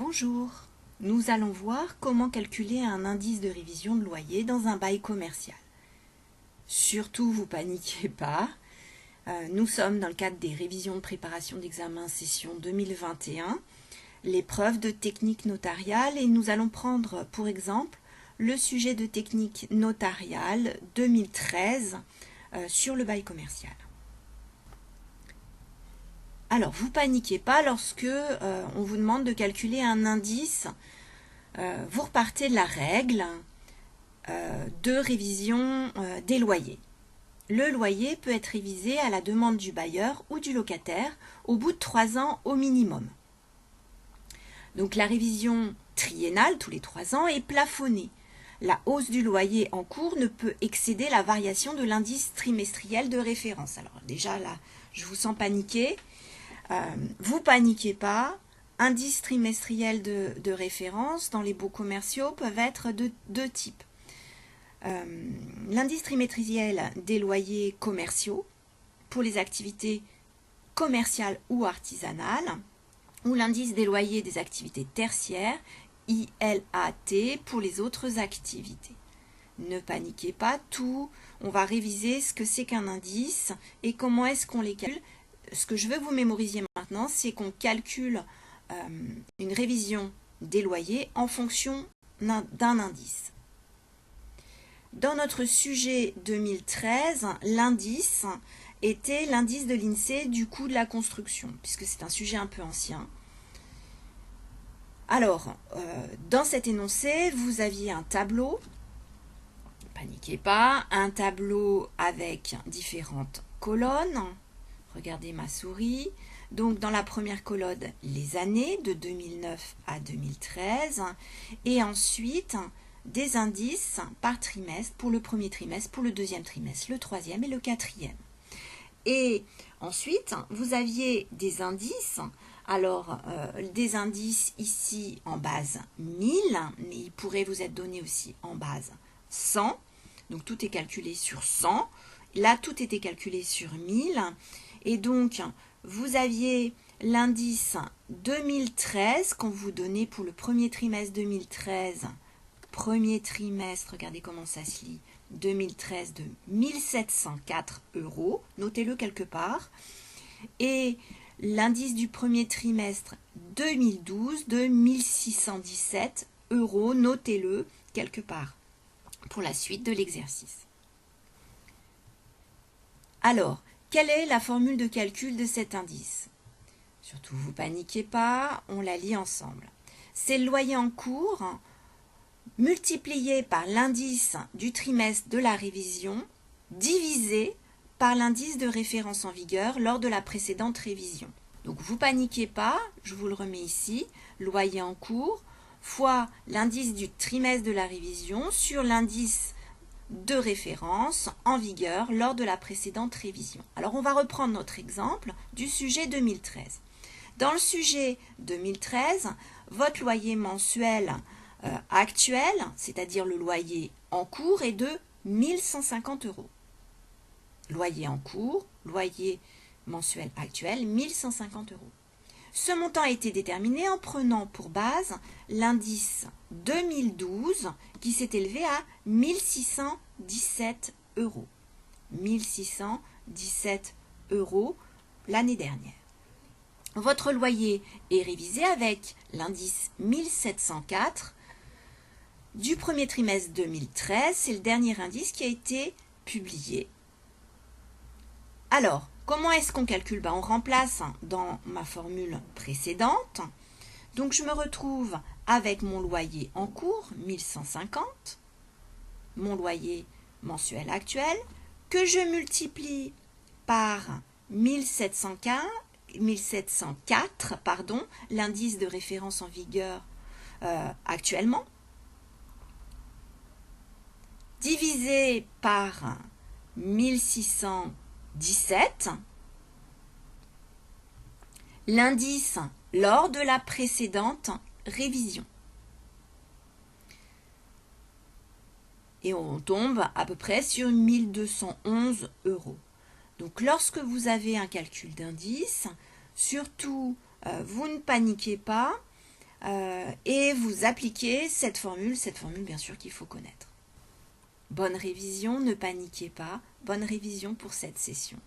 Bonjour, nous allons voir comment calculer un indice de révision de loyer dans un bail commercial. Surtout, vous paniquez pas, nous sommes dans le cadre des révisions de préparation d'examen session 2021, l'épreuve de technique notariale et nous allons prendre pour exemple le sujet de technique notariale 2013 sur le bail commercial. Alors, vous paniquez pas lorsque on vous demande de calculer un indice. Vous repartez de la règle de révision des loyers. Le loyer peut être révisé à la demande du bailleur ou du locataire au bout de 3 ans au minimum. Donc la révision triennale, tous les 3 ans, est plafonnée. La hausse du loyer en cours ne peut excéder la variation de l'indice trimestriel de référence. Alors déjà là, je vous sens paniquer. Vous paniquez pas, indices trimestriels de référence dans les baux commerciaux peuvent être de deux types. L'indice trimestriel des loyers commerciaux pour les activités commerciales ou artisanales, ou l'indice des loyers des activités tertiaires, ILAT, pour les autres activités. Ne paniquez pas, on va réviser ce que c'est qu'un indice et comment est-ce qu'on les calcule. Ce que je veux vous mémoriser maintenant, c'est qu'on calcule une révision des loyers en fonction d'un indice. Dans notre sujet 2013, l'indice était l'indice de l'INSEE du coût de la construction, puisque c'est un sujet un peu ancien. Alors, dans cet énoncé, vous aviez un tableau, ne paniquez pas, un tableau avec différentes colonnes. Regardez ma souris. Donc, dans la première colonne, les années de 2009 à 2013. Et ensuite, des indices par trimestre pour le premier trimestre, pour le deuxième trimestre, le troisième et le quatrième. Et ensuite, vous aviez des indices. Alors, des indices ici en base 1000, mais il pourrait vous être donné aussi en base 100. Donc, tout est calculé sur 100. Là, tout était calculé sur 1000. Et donc, vous aviez l'indice 2013 qu'on vous donnait pour le premier trimestre 2013. Premier trimestre, regardez comment ça se lit, 2013 de 1704 €. Notez-le quelque part. Et l'indice du premier trimestre 2012 de 1617 €. Notez-le quelque part pour la suite de l'exercice. Alors, quelle est la formule de calcul de cet indice? Surtout, vous paniquez pas, on la lit ensemble. C'est le loyer en cours multiplié par l'indice du trimestre de la révision divisé par l'indice de référence en vigueur lors de la précédente révision. Donc, vous paniquez pas, je vous le remets ici, loyer en cours fois l'indice du trimestre de la révision sur l'indice de référence en vigueur lors de la précédente révision. Alors, on va reprendre notre exemple du sujet 2013. Dans le sujet 2013, votre loyer mensuel actuel, c'est-à-dire le loyer en cours, est de 1150 €. Loyer en cours, loyer mensuel actuel, 1150 €. Ce montant a été déterminé en prenant pour base l'indice 2012 qui s'est élevé à 1617 €. 1617 € l'année dernière. Votre loyer est révisé avec l'indice 1704 du premier trimestre 2013. C'est le dernier indice qui a été publié. Alors, comment est-ce qu'on calcule? On remplace dans ma formule précédente. Donc, je me retrouve avec mon loyer en cours, 1150, mon loyer mensuel actuel, que je multiplie par 1704, l'indice de référence en vigueur actuellement, divisé par 1617, l'indice lors de la précédente révision. Et on tombe à peu près sur 1211 €. Donc, lorsque vous avez un calcul d'indice, surtout, vous ne paniquez pas, et vous appliquez cette formule bien sûr qu'il faut connaître. Bonne révision, ne paniquez pas, bonne révision pour cette session.